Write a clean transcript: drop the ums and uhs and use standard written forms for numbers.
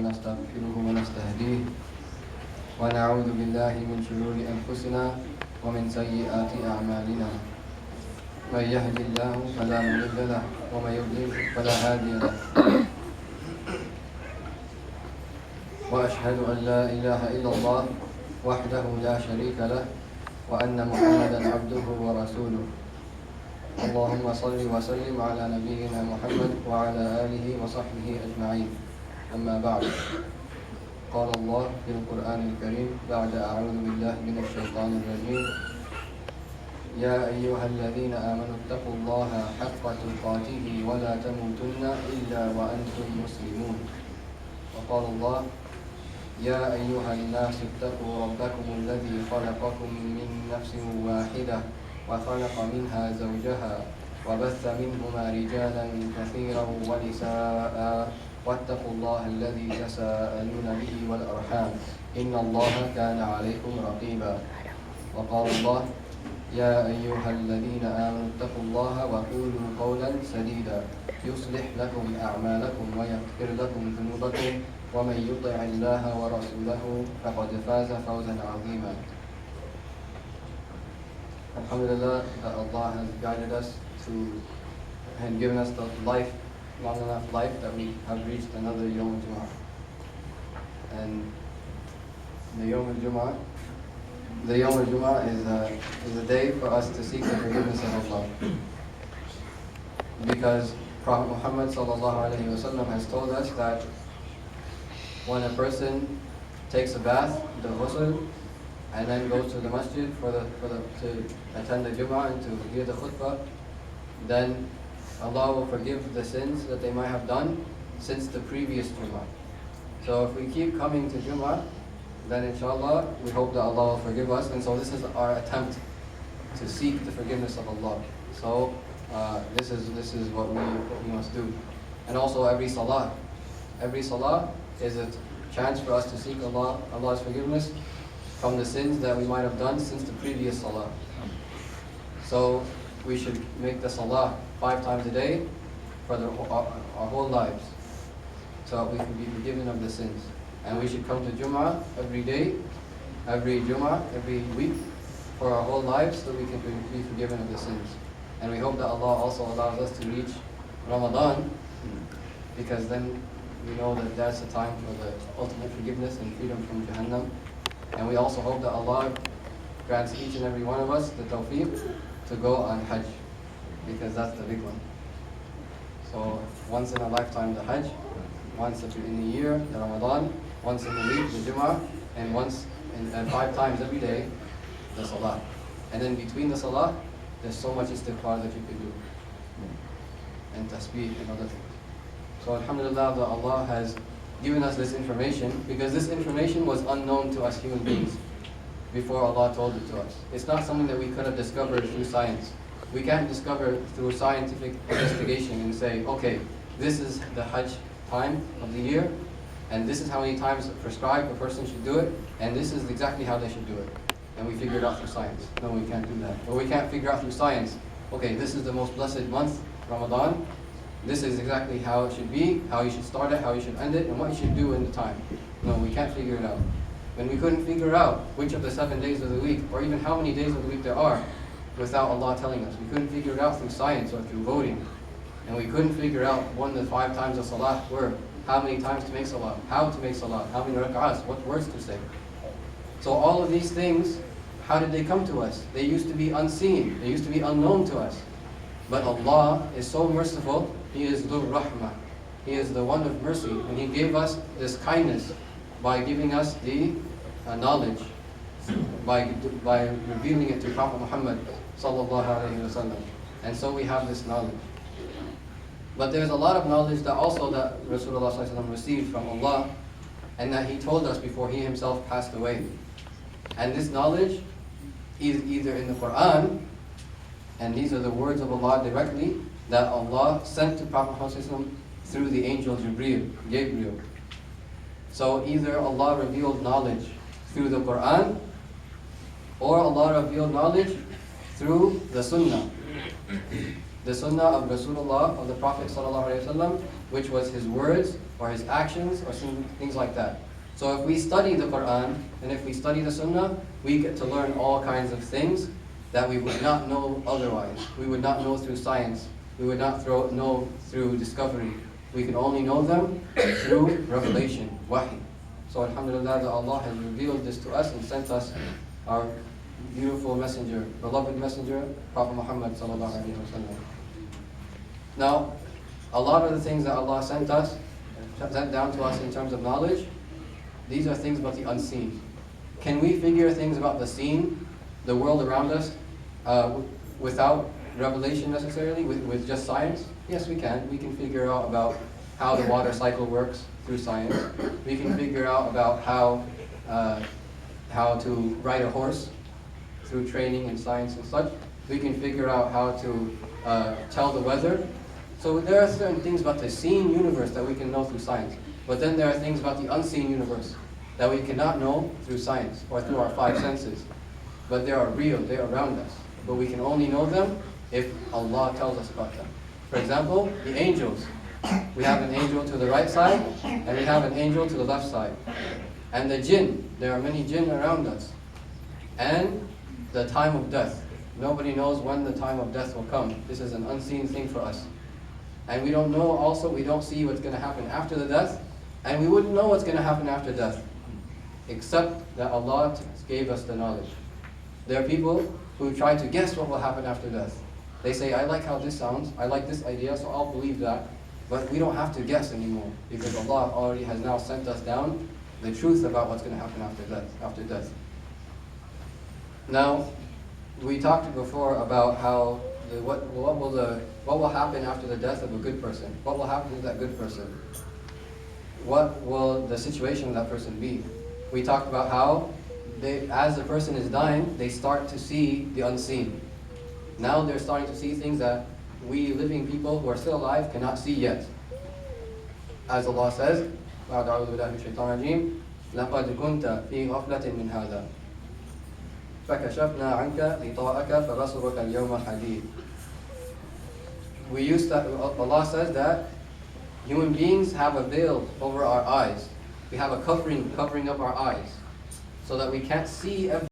نستغفره ونستهديه ونعوذ بالله من شرور أنفسنا ومن سيئات أعمالنا من يهد الله فلا مضل له ومن يضلل فلا هادي له وأشهد أن لا إله إلا الله وحده لا شريك له وأن محمدا عبده ورسوله اللهم صل وسلم على نبينا محمد وعلى آله وصحبه أجمعين أما بعد قال الله في القرآن الكريم بعد أعوذ بالله من الشيطان الرجيم يا أيها الذين آمنوا اتقوا الله حق تقاته ولا تموتن إلا وأنتم مسلمون وقال الله يا أيها الناس اتقوا ربكم الذي خلقكم من نفس واحدة وخلق منها زوجها وبث منهما رجالا كثيرا ونساء واتقوا الله الذي تساءلون به والأرحام إن الله كان عليكم رقيبا وقال الله يا أيها الذين آمنوا اتقوا الله وقولوا قولا سديدا يصلح لكم أعمالكم ويغفر لكم ذنوبكم ومن يطع الله ورسوله فقد فاز فوزا عظيما. Alhamdulillah that Allah has guided us to and given us the life, long enough life that we have reached another Yawm al-Jum'ah. And the Yawm al-Jum'ah is a day for us to seek the forgiveness of Allah. Because Prophet Muhammad sallallahu alaihi wasallam has told us that when a person takes a bath, the ghusl, and then goes to the masjid to attend the Jum'ah and to hear the khutbah, then Allah will forgive the sins that they might have done since the previous Jum'ah. So if we keep coming to Jum'ah, then inshallah we hope that Allah will forgive us, and so this is our attempt to seek the forgiveness of Allah. So this is what we must do. And also every salah is a chance for us to seek Allah's forgiveness from the sins that we might have done since the previous salah. So we should make the salah 5 times a day for our whole lives, so we can be forgiven of the sins. And we should come to Jum'ah every day, every Jum'ah, every week for our whole lives, so we can be forgiven of the sins. And we hope that Allah also allows us to reach Ramadan, because then we know that that's the time for the ultimate forgiveness and freedom from Jahannam. And we also hope that Allah grants each and every one of us the tawfiq to go on Hajj, because that's the big one. So once in a lifetime the Hajj, once in the year the Ramadan, once in the week the Jum'ah, and and 5 times every day the Salah. And then between the Salah, there's so much istighfar that you can do, and tasbih and other things. So alhamdulillah that Allah has given us this information, because this information was unknown to us human beings before Allah told it to us. It's not something that we could have discovered through science. We can't discover through scientific investigation and say, okay, this is the Hajj time of the year, and this is how many times prescribed a person should do it, and this is exactly how they should do it. And we figure it out through science. No, we can't do that. Or we can't figure out through science, okay, this is the most blessed month, Ramadan, this is exactly how it should be, how you should start it, how you should end it, and what you should do in the time. No, we can't figure it out. When we couldn't figure out which of the 7 days of the week, or even how many days of the week there are, without Allah telling us. We couldn't figure it out through science or through voting. And we couldn't figure out when the 5 times of salah were, how many times to make salah, how to make salah, how many rak'ahs, what words to say. So all of these things, how did they come to us? They used to be unseen, they used to be unknown to us. But Allah is so merciful, He is Dhur Rahmah. He is the one of mercy, and He gave us this kindness by giving us the knowledge, by revealing it to Prophet Muhammad sallallahu alaihi wasallam. And so we have this knowledge. But there's a lot of knowledge that also that Rasulullah sallallahu alaihi wasallam received from Allah, and that he told us before he himself passed away. And this knowledge is either in the Quran, and these are the words of Allah directly, that Allah sent to Prophet Muhammad through the angel Gabriel. So either Allah revealed knowledge through the Quran, or Allah revealed knowledge through the Sunnah. the sunnah of Rasulullah, of the Prophet ﷺ, which was his words or his actions or some things like that. So if we study the Quran and if we study the sunnah, we get to learn all kinds of things that we would not know otherwise. We would not know through science. We would not know through discovery. We can only know them through revelation, wahi. So alhamdulillah that Allah has revealed this to us and sent us our beautiful messenger, beloved messenger, Prophet Muhammad sallallahu alaihi wasallam. Now, a lot of the things that Allah sent down to us in terms of knowledge, these are things about the unseen. Can we figure things about the seen, the world around us, without revelation necessarily, with just science? Yes, we can. We can figure out about how the water cycle works through science. We can figure out about how to ride a horse through training and science and such. We can figure out how to tell the weather. So there are certain things about the seen universe that we can know through science. But then there are things about the unseen universe that we cannot know through science or through our five senses. But they are real, they are around us. But we can only know them if Allah tells us about them. For example, the angels. We have an angel to the right side and we have an angel to the left side. And the jinn, there are many jinn around us. And the time of death. Nobody knows when the time of death will come. This is an unseen thing for us. And we don't know also, we don't see what's going to happen after the death. And we wouldn't know what's going to happen after death. Except that Allah gave us the knowledge. There are people who try to guess what will happen after death. They say, I like how this sounds, I like this idea, so I'll believe that. But we don't have to guess anymore, because Allah already has now sent us down the truth about what's going to happen after death. Now, we talked before about how what will happen after the death of a good person. What will happen to that good person? What will the situation of that person be? We talked about how as the person is dying, they start to see the unseen. Now they're starting to see things that we living people who are still alive cannot see yet. As Allah says, لَقَدْ كُنْتَ فِي غَفْلَةٍ مِّنْ هَذَا فَكَشَفْنَا عَنْكَ غِطَاءَكَ فَبَصَرُكَ الْيَوْمَ حَدِيدٌ. Allah says that human beings have a veil over our eyes. We have a covering up our eyes so that we can't see everything.